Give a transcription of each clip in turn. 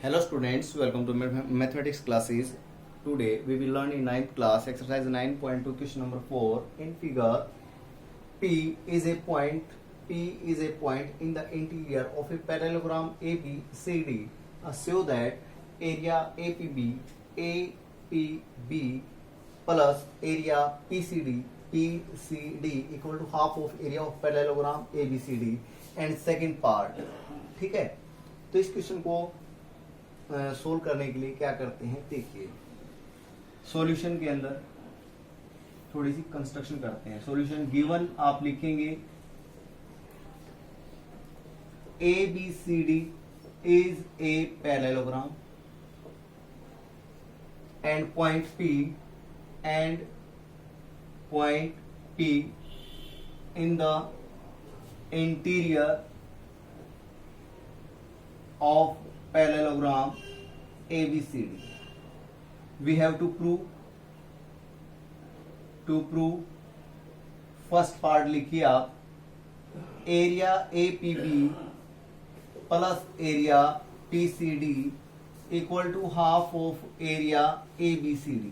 Hello students, welcome to mathematics classes. Today we will learn in 9th class exercise 9.2 question number 4. In figure, P is a point in the interior of a parallelogram ABCD. Show that area APB plus area PCD equal to half of area of parallelogram ABCD and second part. ठीक है, तो इस question को solve करने के लिए क्या करते हैं, देखिए सॉल्यूशन के अंदर थोड़ी सी कंस्ट्रक्शन करते हैं. सॉल्यूशन गिवन आप लिखेंगे A B C D is a parallelogram and point P in the interior of parallelogram ABCD. We have to prove first part लिखिए आप, area APB plus area PCD equal to half of area ABCD.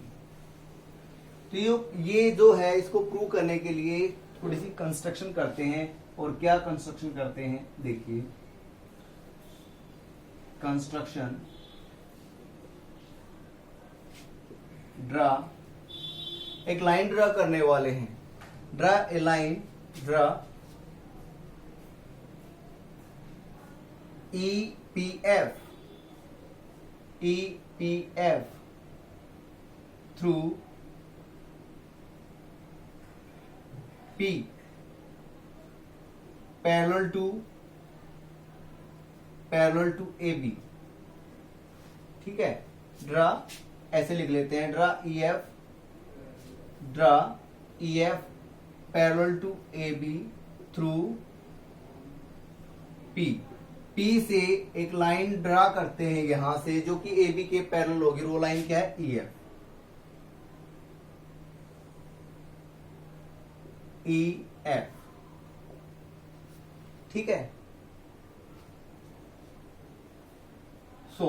तो ये जो है इसको prove करने के लिए थोड़ी सी कंस्ट्रक्शन करते हैं. और क्या कंस्ट्रक्शन करते हैं, देखिए कंस्ट्रक्शन ड्रा, एक लाइन ड्रा करने वाले हैं. Draw a line, draw EPF through P parallel to AB. ठीक है, ड्रा ऐसे लिख लेते हैं, draw EF parallel to AB through P से एक लाइन ड्रा करते हैं यहां से जो कि AB के पैरेलल होगी. वो लाइन क्या है, EF. ठीक है, so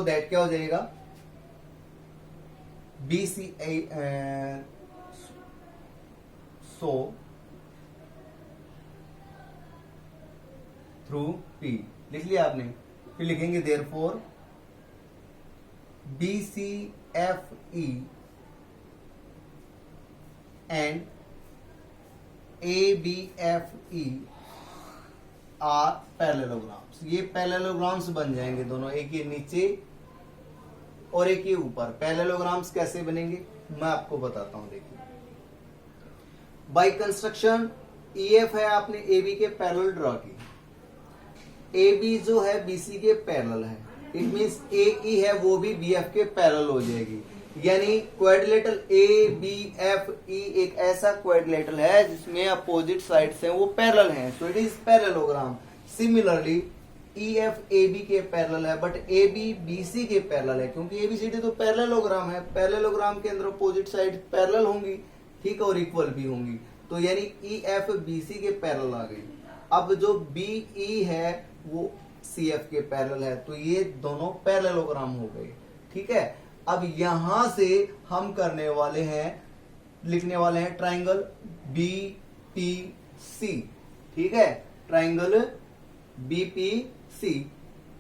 that क्या हो जाएगा, थ्रू P लिख लिया आपने. फिर लिखेंगे therefore BCFE and ABFE are parallelograms. ये पैरेललोग्राम्स बन जाएंगे दोनों, एक ये नीचे और एक ये ऊपर. पैरेललोग्राम्स कैसे बनेंगे मैं आपको बताता हूं. देखिए बाय कंस्ट्रक्शन EF है, आपने AB के पैरेलल ड्रॉ की. AB जो है BC के पैरेलल है. इट मींस AE है वो भी BF के पैरेलल हो जाएगी. यानी क्वाड्रिलेटरल ABFE एक ऐसा क्वाड्रिलेटरल है जिसमें अपोजिट साइड्स हैं वो पैरेलल हैं. So it is parallelogram. Similarly EF AB के पैरेलल है बट AB BC के पैरेलल है, क्योंकि ABCD तो पैरेललोग्राम है. पैरेललोग्राम के अंदर अपोजिट साइड पैरेलल होंगी, ठीक, और इक्वल भी होंगी. तो यानी EF BC के पैरेलल आ गई. अब जो BE है वो CF के पैरेलल है. तो ये दोनों पैरेललोग्राम हो गए. ठीक है, अब यहां से हम करने वाले हैं, लिखने वाले हैं ट्राइंगल BPC. ठीक है, ट्राइंगल BPC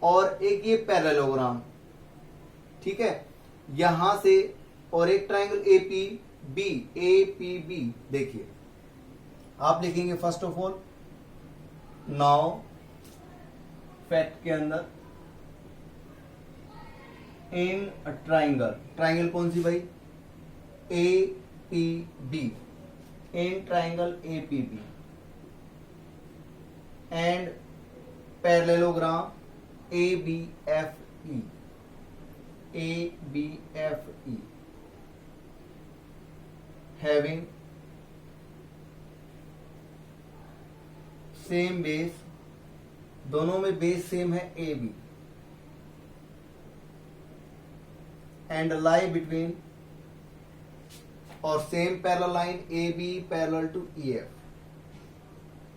और एक ये पैरेललोग्राम. ठीक है, यहां से और एक ट्राइंगल APB. देखिए आप लिखेंगे first of all now fact के अंदर इन ट्राइंगल कौन सी भाई, APB. In triangle APB and parallelogram ABFE having same base. दोनों में बेस सेम है AB and lie between और same parallel line A B parallel to E F,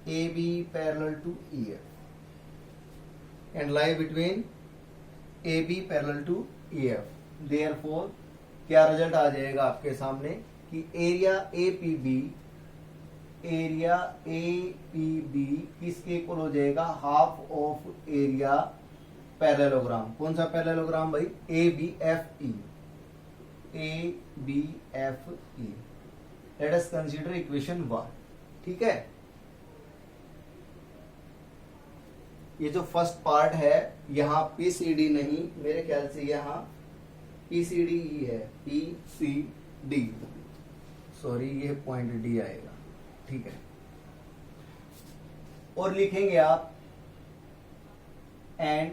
A B parallel to E F and lie between A B parallel to E F. Therefore क्या result आ जाएगा आपके सामने कि area A P B, area A P B किसके equal हो जाएगा, half of area parallelogram. कौन सा पैरेललोग्राम भाई, A B F E, A B F E. Let us consider equation 1। ठीक है, ये जो फर्स्ट पार्ट है यहां पी सी डी नहीं, मेरे ख्याल से यहां पी सी डी ही है, पी सी डी, सॉरी ये पॉइंट डी आएगा। ठीक है, और लिखेंगे आप एंड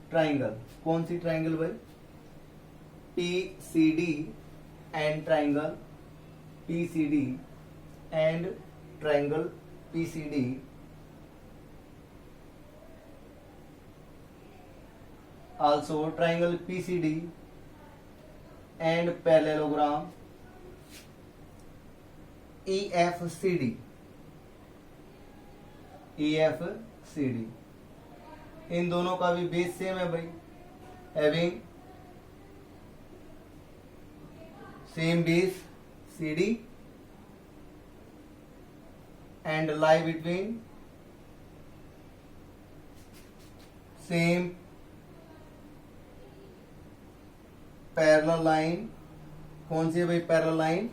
ट्राइंगल। कौन सी ट्राइंगल भाई, P C D and triangle P C D and triangle P C D also triangle PCD and parallelogram EFCD, EFCD। इन दोनों का भी बेस सेम है भाई, having same base CD and lie between same parallel line. कौन सी है भाई parallel line,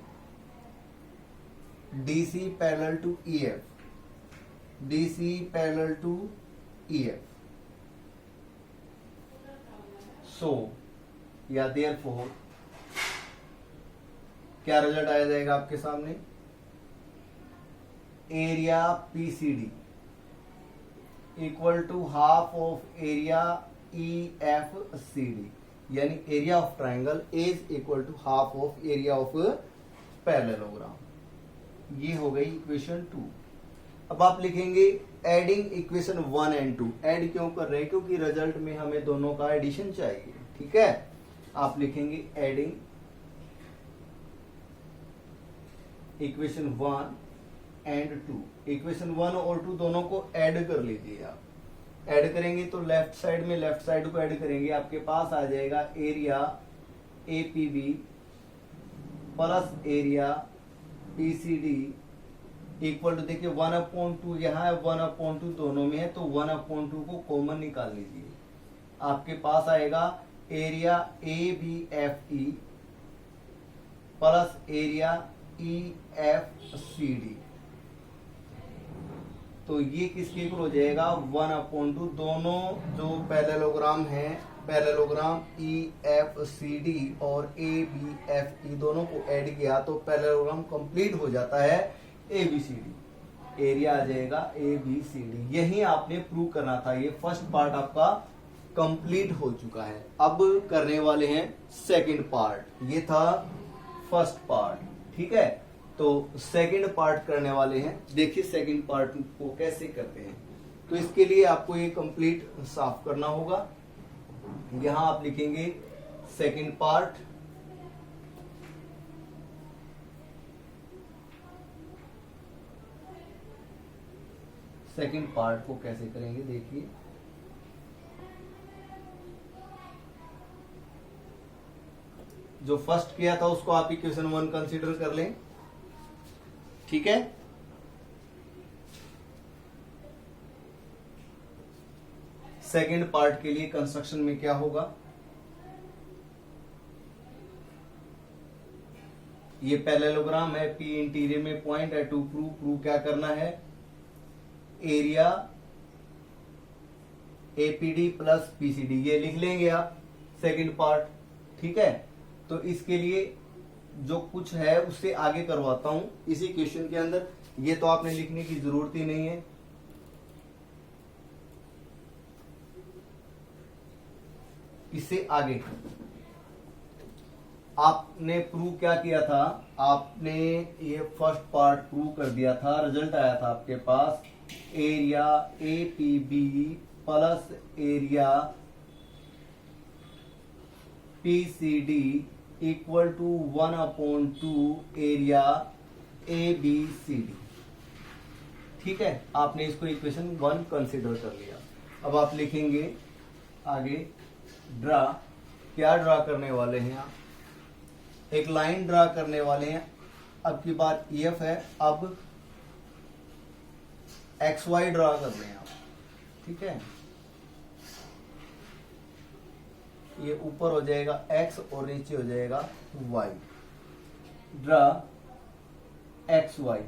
DC parallel to EF, DC parallel to EF। So या देयरफॉर क्या रिजल्ट आ जाएगा आपके सामने, area PCD equal to half of area EFCD, यानी area of triangle is equal to half of area of parallelogram. ये हो गई इक्वेशन 2। अब आप लिखेंगे एडिंग इक्वेशन 1 एंड 2। ऐड क्यों कर रहे हैं, क्योंकि रिजल्ट में हमें दोनों का एडिशन चाहिए। ठीक है, आप लिखेंगे एडिंग इक्वेशन 1 एंड 2। इक्वेशन 1 और 2 दोनों को ऐड कर लीजिए आप। ऐड करेंगे तो लेफ्ट साइड में लेफ्ट साइड को ऐड करेंगे, आपके पास आ जाएगा area A P B plus area P C D equal to, देखिए 1/2 यहाँ है, 1/2 दोनों में है, तो 1/2 को कॉमन निकाल लीजिए। आपके पास आएगा area A B F E plus area E F C D, तो ये किसके इक्वल हो जाएगा 1/2। दोनों जो पैरेललोग्राम है, पैरेललोग्राम EFCD और ABFE दोनों को ऐड किया तो पैरेललोग्राम कंप्लीट हो जाता है ABCD, एरिया आ जाएगा ABCD। यही आपने प्रूव करना था। ये फर्स्ट पार्ट आपका कंप्लीट हो चुका है। अब करने वाले हैं सेकंड पार्ट। ये था फर्स्ट पार्ट, ठीक है, तो सेकंड पार्ट करने वाले हैं। देखिए सेकंड पार्ट को कैसे करते हैं। तो इसके लिए आपको ये कंप्लीट साफ करना होगा। यहां आप लिखेंगे सेकंड पार्ट, सेकंड पार्ट को कैसे करेंगे देखिए। जो फर्स्ट किया था उसको आप इक्वेशन 1 कंसीडर कर लें, ठीक है। सेकंड पार्ट के लिए कंस्ट्रक्शन में क्या होगा, ये पैरेललोग्राम है, पी इंटीरियर में पॉइंट है, टू प्रूव क्या करना है, एरिया एपीडी प्लस पीसीडी, ये लिख लेंगे आप सेकंड पार्ट, ठीक है। तो इसके लिए जो कुछ है उससे आगे करवाता हूं इसी क्वेश्चन के अंदर। ये तो आपने लिखने की जरूरत ही नहीं है। इससे आगे आपने प्रूव क्या किया था, आपने ये फर्स्ट पार्ट प्रूव कर दिया था। रिजल्ट आया था आपके पास area A P B plus area P C D equal to 1/2 area A B C D. ठीक है, आपने इसको इक्वेशन 1 कंसिडर कर लिया। अब आप लिखेंगे आगे ड्रा। क्या ड्रा करने वाले हैं आप? एक लाइन ड्रा करने वाले हैं। अब की बात EF है, अब XY ड्रा कर रहे हैं आप। ठीक है, ये ऊपर हो जाएगा X और नीचे हो जाएगा Y। Draw XY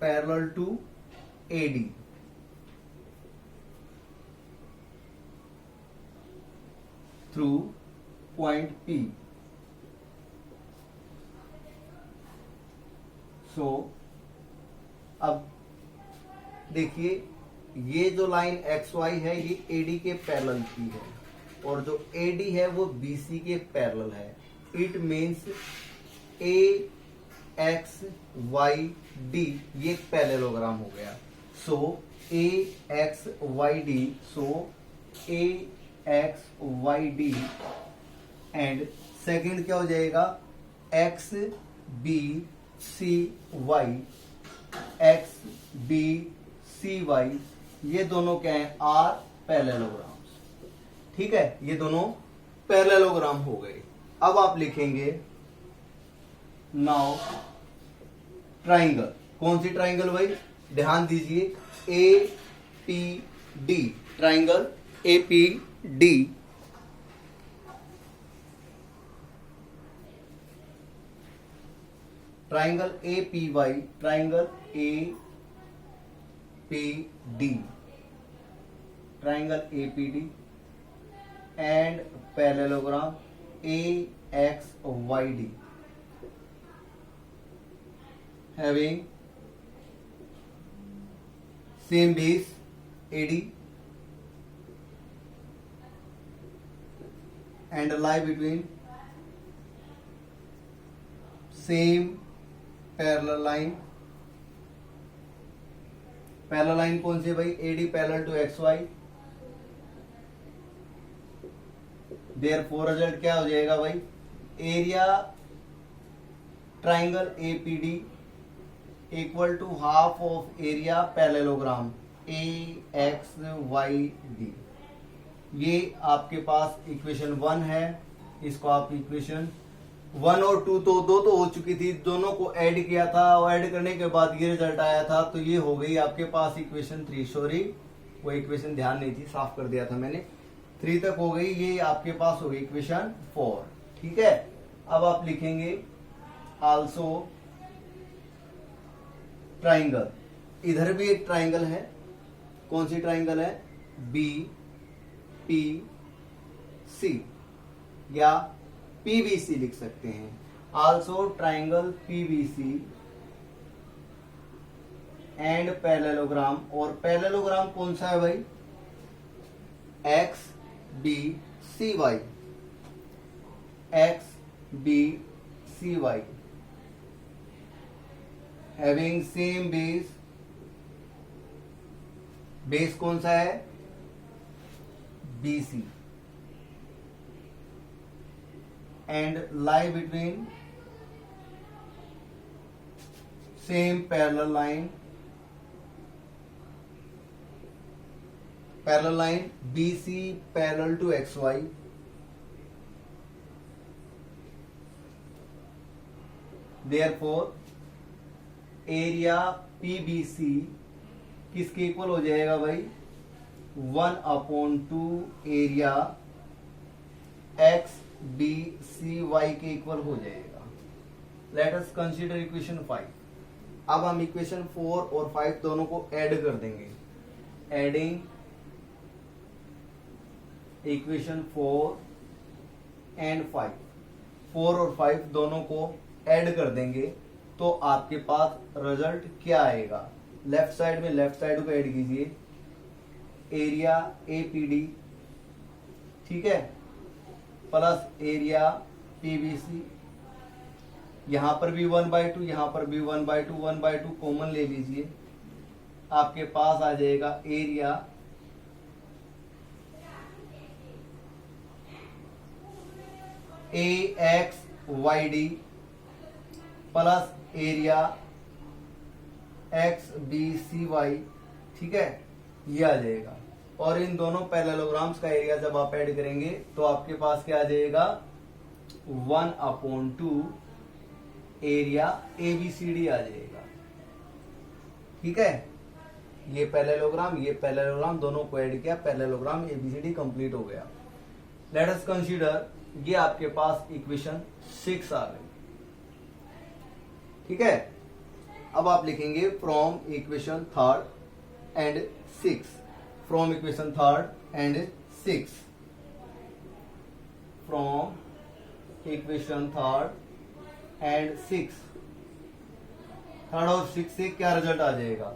parallel to AD through point P। So अब देखिए, ये जो लाइन XY है ये AD के पैरेलल की है, और जो AD है वो BC के पैरेलल है। इट मीन्स AXYD ये एक पैरेललोग्राम हो गया। So AXYD, so AXYD and second क्या हो जाएगा? XBCY, XBCY ये दोनों क्या है? Are parallelograms. ठीक है, ये दोनों पैरेललोग्राम हो गए। अब आप लिखेंगे नाउ ट्राइंगल। कौन सी ट्राइंगल भाई? ध्यान दीजिए, APD triangle APD। Triangle APY, triangle APD, triangle APD and parallelogram AXYD having same base AD and lie between same parallel line। Parallel line कौन सी है भाई? AD parallel to XY। Therefore result क्या हो जाएगा भाई? Area triangle APD equal to half of area parallelogram AXYD। ये आपके पास इक्वेशन 1 है। इसको आप इक्वेशन 1 और 2 तो दो तो हो चुकी थी, दोनों को ऐड किया था और ऐड करने के बाद ये रिजल्ट आया था, तो ये हो गई आपके पास इक्वेशन 3। सॉरी, वो इक्वेशन ध्यान नहीं थी, साफ कर दिया था मैंने। 3 तक हो गई, ये आपके पास हो गई इक्वेशन 4। ठीक है, अब आप लिखेंगे आल्सो ट्राइंगल। इधर भी एक ट्राइंगल है। कौन सी ट्राइंगल है? BPC या PBC लिख सकते हैं। Also triangle PBC and parallelogram. और पैरेललोग्राम कौन सा है भाई? XBCY, XBCY having same base. Base कौन सा है? BC and lie between same parallel line. Parallel line BC parallel to XY। Therefore area PBC किसके इक्वल हो जाएगा भाई? 1/2 एरिया XBCY के इक्वल हो जाएगा। Late us consider equation 5। अब हम इक्वेशन 4 और 5 दोनों को ऐड कर देंगे। एडिंग इक्वेशन 4 एंड 5, 4 और 5 दोनों को ऐड कर देंगे तो आपके पास रिजल्ट क्या आएगा? लेफ्ट साइड में लेफ्ट साइड को ऐड कीजिए, एरिया APD, ठीक है, प्लस एरिया PBC। यहां पर भी 1/2, यहां पर भी 1/2, 1/2 कॉमन ले लीजिए, आपके पास आ जाएगा area A X Y D plus area X B C Y, ठीक है, ये आ जाएगा। और इन दोनों पैरेललोग्राम्स का एरिया जब आप ऐड करेंगे तो आपके पास क्या आ जाएगा, 1/2 एरिया ABCD आ जाएगा, ठीक है। ये पैरेललोग्राम दोनों को ऐड किया, पैरेललोग्राम ABCD कंप्लीट हो गया। लेट अस कंसीडर, ये आपके पास इक्वेशन 6 आ गई, ठीक है। अब आप लिखेंगे from equation third and 6, from equation third and 6, from equation third and 6, third और 6 से क्या रिजल्ट आ जाएगा।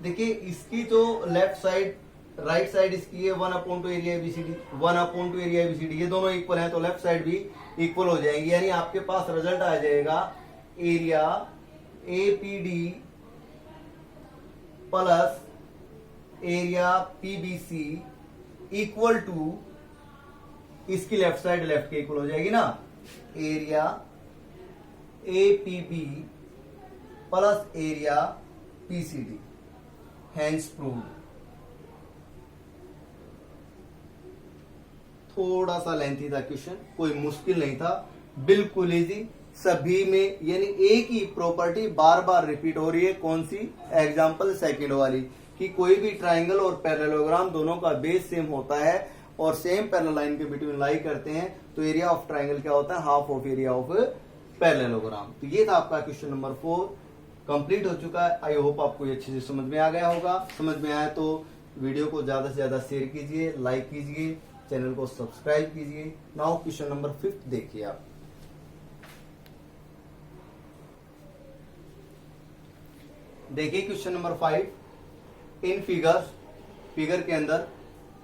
देखिए इसकी जो लेफ्ट साइड राइट साइड इसकी है 1/2 एरिया ABCD, 1/2 एरिया ABCD, ये दोनों इक्वल हैं तो लेफ्ट साइड भी इक्वल हो जाएंगी, यानी आपके पास रिजल्ट आ जाएगा area APD plus area PBC equal to, इसकी लेफ्ट साइड लेफ्ट के इक्वल हो जाएगी ना, area APB plus area PCD, hence proved. थोड़ा सा लेंथी था क्वेश्चन, कोई मुश्किल नहीं था, बिल्कुल इजी। सभी में यानी एक ही प्रॉपर्टी बार बार रिपीट हो रही है, कौन सी, एग्जांपल सेकंड वाली, कि कोई भी ट्राइंगल और पैरेललोग्राम दोनों का बेस सेम होता है और सेम पैरेलल लाइन के बिटवीन लाई करते हैं तो एरिया ऑफ ट्राइंगल क्या होता है, half of area of parallelogram. तो ये था आपका क्वेश्चन नंबर 4 कंप्लीट हो चुका है। आई होप आपको ये अच्छे से समझ में आ गया होगा। समझ में आया तो वीडियो को ज्यादा से ज्यादा शेयर कीजिए, लाइक कीजिए, चैनल को सब्सक्राइब कीजिए। नाउ क्वेश्चन नंबर 5 देखिए आप। देखिए क्वेश्चन नंबर 5, इन फिगर के अंदर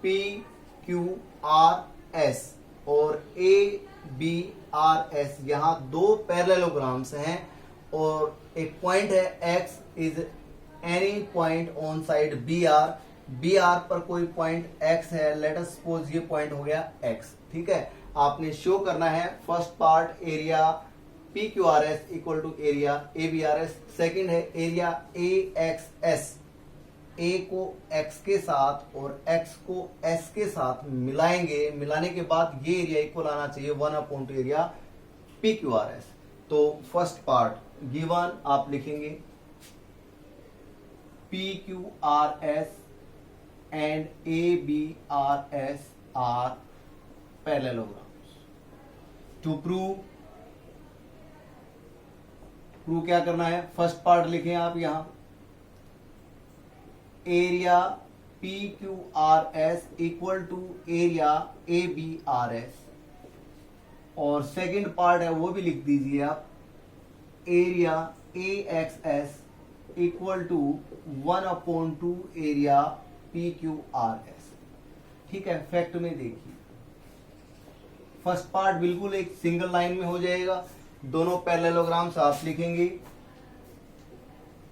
PQRS और ABRS यहां दो पैरेललोग्राम्स हैं और एक पॉइंट है X is any point on side BR पर कोई पॉइंट X है, लेट अस सपोज ये पॉइंट हो गया X, ठीक है। आपने शो करना है first part area PQRS equal to area ABRS, second है एरिया AXS, A को X के साथ और X को S के साथ मिलाएंगे, मिलाने के बाद ये एरिया इक्वल आना चाहिए 1/2 एरिया PQRS। तो फर्स्ट पार्ट गिवन आप लिखेंगे PQRS and ABRS are parallelograms. To prove क्या करना है, फर्स्ट पार्ट लिखें आप यहां area PQRS equal to area ABRS, और सेकंड पार्ट है वो भी लिख दीजिए आप area AXS equal to 1/2 area PQRS, ठीक है। फैक्ट में देखिए फर्स्ट पार्ट बिल्कुल एक सिंगल लाइन में हो जाएगा, दोनों पैरेललोग्राम्स आप लिखेंगे,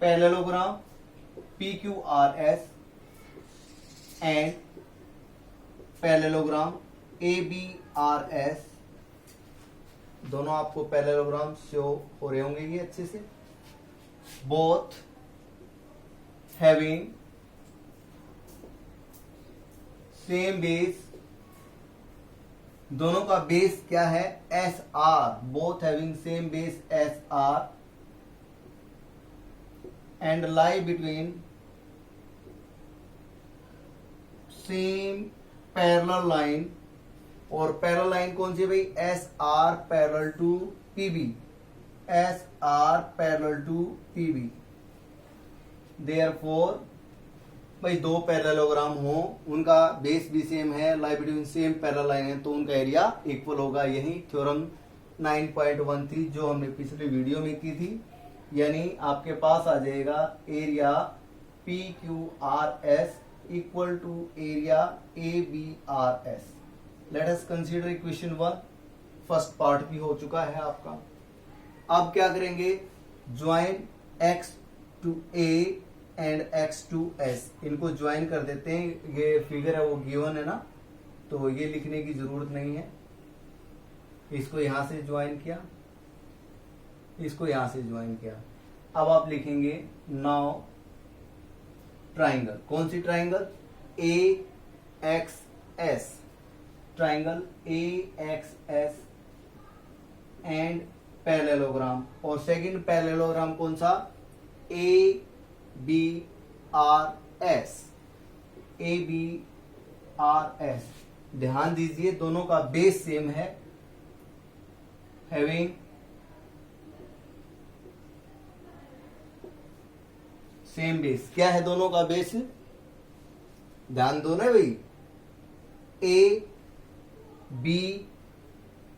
parallelogram PQRS and parallelogram ABRS, दोनों आपको पैरेललोग्राम शो हो रहे होंगे ये अच्छे से। बोथ हैविंग सेम बेस, दोनों का बेस क्या है SR, both having same base SR and lie between same parallel line, और पैरेलल लाइन कौन सी है भाई, SR parallel to PB, SR parallel to PB। Therefore भाई दो पैरेललोग्राम हो, उनका बेस भी सेम है, lie between same parallel line है, तो उनका एरिया इक्वल होगा। यही थ्योरम 9.13 जो हमने पिछली वीडियो में की थी, यानी आपके पास आ जाएगा area PQRS equal to area ABRS। Let us consider equation 1, first part भी हो चुका है आपका। अब क्या करेंगे, join X to A and X to S, इनको ज्वाइन कर देते हैं। ये फिगर है वो गिवन है ना, तो ये लिखने की जरूरत नहीं है, इसको यहां से ज्वाइन किया, इसको यहां से ज्वाइन किया। अब आप लिखेंगे नाउ ट्राइंगल, कौन सी triangle? A X S, triangle A X S and parallelogram. और सेकंड पैरेललोग्राम कौन सा? A B R S, A B R S. ध्यान दीजिए दोनों का बेस सेम है, हैविंग सेम बेस। क्या है दोनों का बेस? ध्यान दो ना भाई, ए बी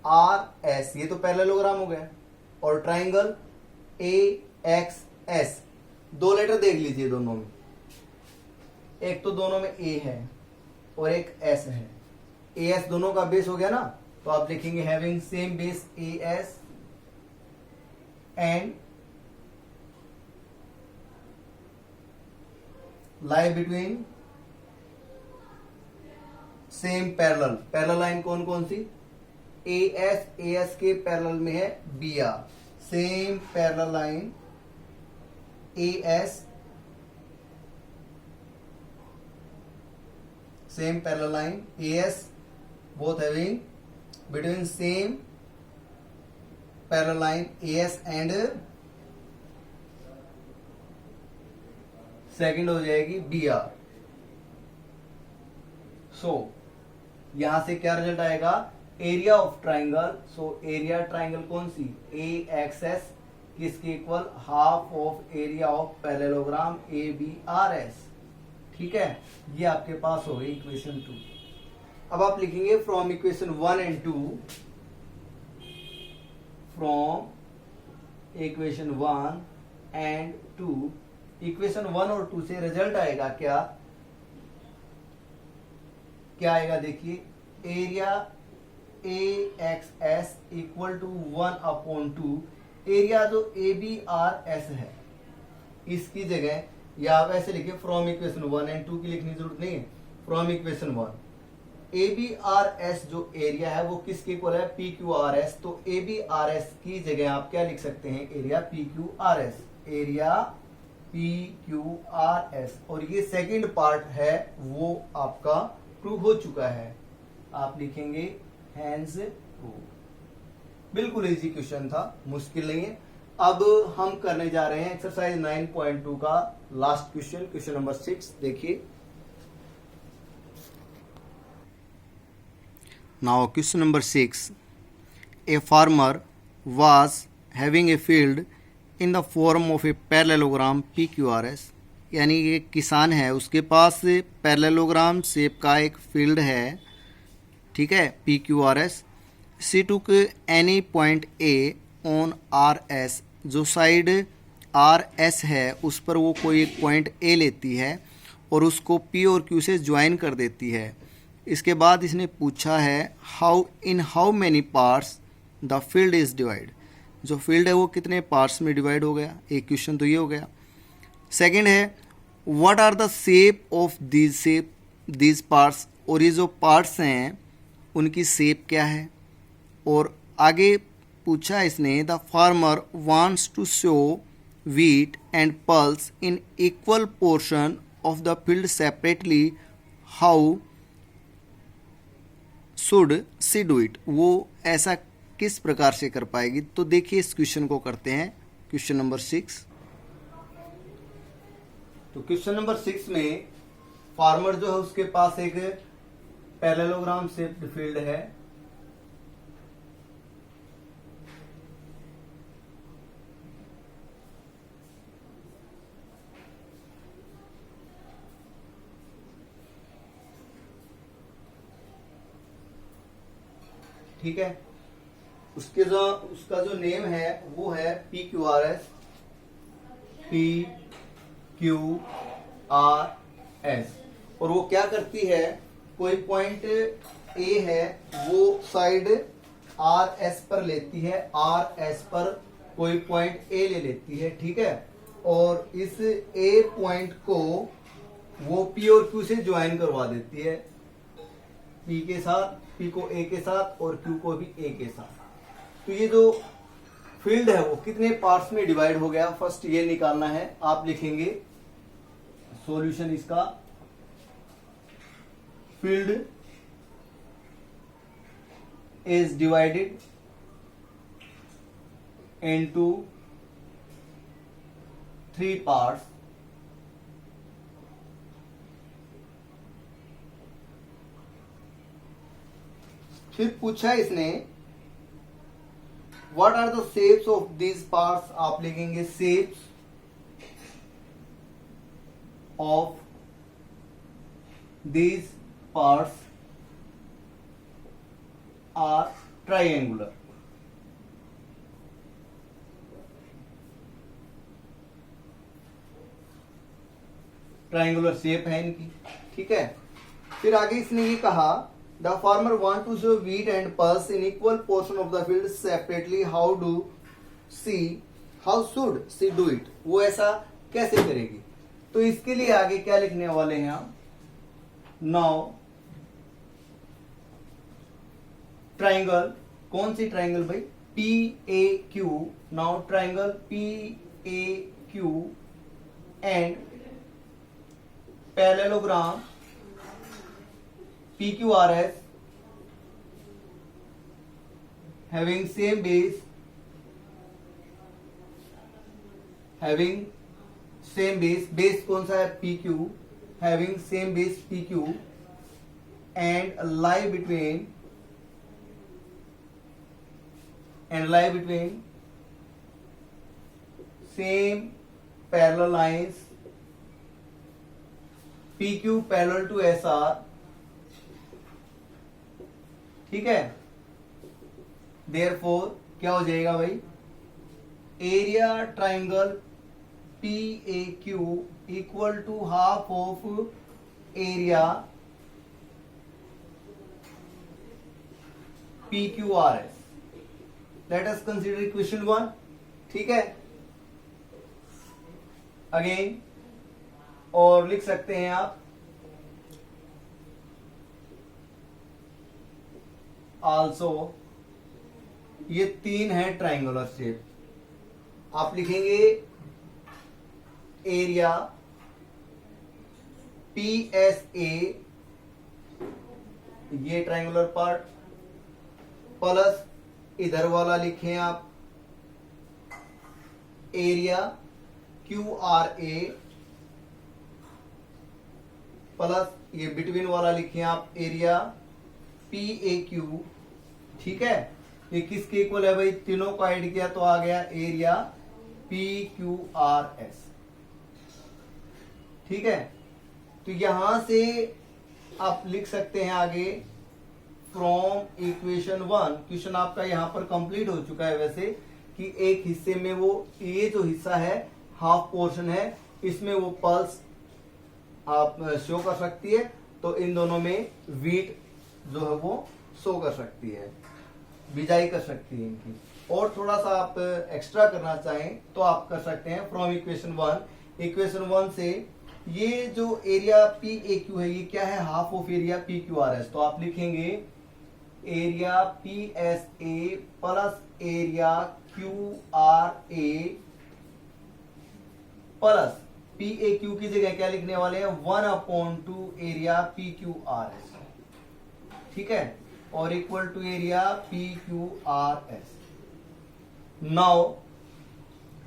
आर एस, ये तो पैरेललोग्राम हो गया। और ट्राइंगल ए एक्स एस, दो लेटर देख लीजिए दोनों में, एक तो दोनों में ए है और एक एस है। ए एस दोनों का बेस हो गया ना, तो आप लिखेंगे having same base A S and lie between same parallel. Parallel line कौन कौन सी? ए एस के पैरेलल में है B R. Same parallel line A S, same parallel line A S, both having between same parallel line AS and second हो जाएगी BR। सो यहां से क्या रिजल्ट आएगा? Area of triangle. So area triangle कौन सी? ए एक्स एस, किसके equal? Half of area of parallelogram A B R S. ठीक है, ये आपके पास हो गई इक्वेशन 2। अब आप लिखेंगे from equation 1 and 2, from equation 1 and 2। Equation 1 और 2 से रिजल्ट आएगा क्या? क्या आएगा देखिए, area A X S equal to 1/2। Area जो ए बी आर एस है, इसकी जगह या आप ऐसे लिखिए, फ्रॉम इक्वेशन 1 एंड 2 की लिखने की जरूरत नहीं है। From equation 1 A B R S जो एरिया है वो किसके इक्वल है? P Q R S. तो ए बी आर एस की जगह आप क्या लिख सकते हैं? Area P Q R S, area P Q R S. और ये सेकंड पार्ट है वो आपका प्रूव हो चुका है, आप लिखेंगे हैंस प्रूव। बिल्कुल इजी क्वेश्चन था, मुश्किल नहीं है। अब हम करने जा रहे हैं एक्सरसाइज 9.2 का लास्ट क्वेश्चन, क्वेश्चन नंबर 6। देखिए Now question number 6. A farmer was having a field in the form of a parallelogram PQRS। यानी एक किसान है, उसके पास पैरेललोग्राम शेप का एक फील्ड है, ठीक है, PQRS। She took any point A on RS, जो साइड RS है उस पर वो कोई एक पॉइंट A लेती है और उसको P और Q से ज्वाइन कर देती है। इसके बाद इसने पूछा है how many parts the field is divide, जो फील्ड है वो कितने पार्ट्स में डिवाइड हो गया। एक क्वेश्चन तो ये हो गया। सेकंड है what are the shape of these parts, और ये जो पार्ट्स हैं उनकी शेप क्या है। और आगे पूछा इसने the farmer wants to sow wheat and pulse in equal portion of the field separately, how should she do it, वो ऐसा किस प्रकार से कर पाएगी। तो देखिए इस क्वेश्चन को करते हैं, क्वेश्चन नंबर 6। तो क्वेश्चन नंबर 6 में फार्मर जो है उसके पास एक पैरेललोग्राम शेप्ड फील्ड है, ठीक है। उसका जो नेम है वो है PQRS, PQRS। और वो क्या करती है, कोई पॉइंट A है वो साइड RS पर लेती है, RS पर कोई पॉइंट A ले लेती है, ठीक है। और इस A पॉइंट को वो P और Q से ज्वाइन करवा देती है, P के साथ, P को A के साथ और Q को भी A के साथ। तो ये जो फील्ड है वो कितने पार्ट्स में डिवाइड हो गया, फर्स्ट ये निकालना है। आप लिखेंगे सॉल्यूशन इसका, field is divided into 3 parts. फिर पूछा इसने what are the shapes of these parts. आप लिखेंगे shapes of these parts are triangular. Triangular shape है इनकी, ठीक है। फिर आगे इसने ये कहा the farmer want to sow wheat and pulse in equal portion of the field separately, how should she do it. वो ऐसा कैसे करेगी, तो इसके लिए आगे क्या लिखने वाले हैं हम, नाउ ट्राइंगल, कौन सी ट्राइंगल भाई, PAQ। Now triangle PAQ and parallelogram PQRS having same base, base कौन सा है, PQ, having same base PQ and lie between same parallel lines, PQ parallel to SR, ठीक है। Therefore क्या हो जाएगा भाई, area triangle PAQ equal to half of area PQRS। Let us consider equation 1, ठीक है। अगेन और लिख सकते हैं आप आल्सो, ये 3 है ट्राइंगुलर शेप। आप लिखेंगे एरिया PSA, ये ट्राइंगुलर पार्ट, प्लस इधर वाला लिखें आप एरिया QRA, प्लस ये बिटवीन वाला लिखें आप एरिया PAQ, ठीक है। ये किसके इक्वल है भाई, तीनों को ऐड किया तो आ गया एरिया PQRS, ठीक है। तो यहां से आप लिख सकते हैं आगे फ्रॉम इक्वेशन 1। क्वेश्चन आपका यहां पर कंप्लीट हो चुका है वैसे, कि एक हिस्से में वो ये जो हिस्सा है हाफ पोर्शन है, इसमें वो पल्स आप शो कर सकती है, तो इन दोनों में व्हीट जो है वो शो कर सकती है, बिजाई कर सकती है इनकी। और थोड़ा सा आप एक्स्ट्रा करना चाहें तो आप कर सकते हैं फ्रॉम इक्वेशन 1। इक्वेशन 1 से ये जो एरिया PAQ है, ये क्या है, हाफ ऑफ एरिया PQRS। तो आप लिखेंगे area PSA plus area QRA plus PAQ की जगह क्या लिखने वाले हैं, 1/2 एरिया PQRS, ठीक है, और equal to area PQRS। Now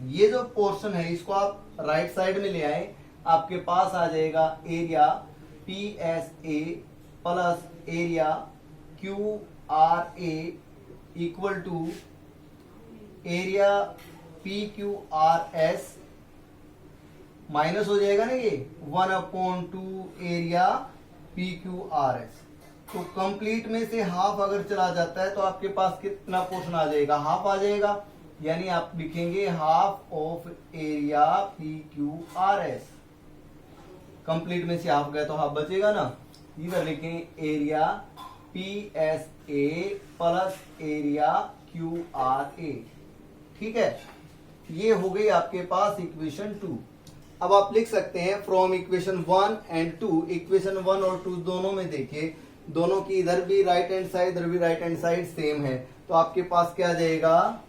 ये जो पोर्शन है इसको आप राइट साइड में ले आए, आपके पास आ जाएगा area PSA plus area QRA equal to area PQRS, minus हो जाएगा ना ये 1/2 एरिया PQRS। तो कंप्लीट में से हाफ अगर चला जाता है तो आपके पास कितना पोर्शन आ जाएगा, हाफ आ जाएगा। यानी आप लिखेंगे half of area PQRS। Complete में से हाफ गया तो हाफ बचेगा ना, इधर लिखेंगे area PSA plus area QRA, ठीक है। ये हो गई आपके पास इक्वेशन 2। अब आप लिख सकते हैं फ्रॉम इक्वेशन 1 एंड 2। इक्वेशन 1 और 2 दोनों में देखिए, दोनों की इधर भी राइट हैंड साइड, इधर भी राइट हैंड साइड सेम है, तो आपके पास क्या आ जाएगा,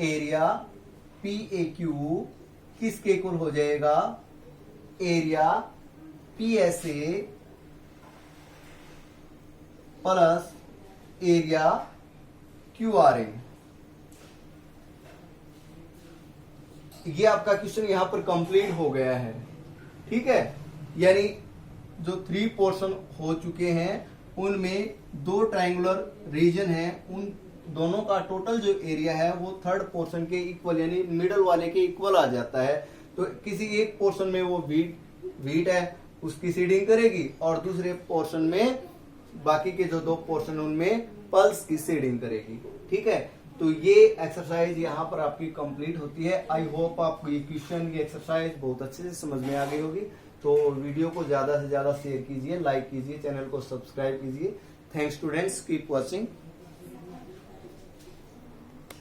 एरिया पी ए क्यू किसके इक्वल हो जाएगा, area P S A plus area Q R A. ये आपका क्वेश्चन यहां पर कंप्लीट हो गया है। ठीक है, यानी जो 3 पोर्शन हो चुके हैं उनमें 2 ट्रायंगुलर रीजन है, उन दोनों का टोटल जो एरिया है वो थर्ड पोर्शन के इक्वल यानी मिडल वाले के इक्वल आ जाता है। तो किसी एक पोर्शन में वो वीट है उसकी सीडिंग करेगी और दूसरे पोर्शन में बाकी के जो 2 पोर्शन उनमें पल्स की सीडिंग करेगी। ठीक है, तो ये एक्सरसाइज यहाँ पर आपकी कंप्लीट होती है। आई होप आपको ये क्वेश्चन की एक्सरसाइज बहुत अच्छे से समझ में आ गई होगी। तो वीडियो को ज्यादा से ज्यादा शेयर कीजिए, लाइक कीजिए, चैनल को सब्सक्राइब कीजिए। Thanks students, keep watching.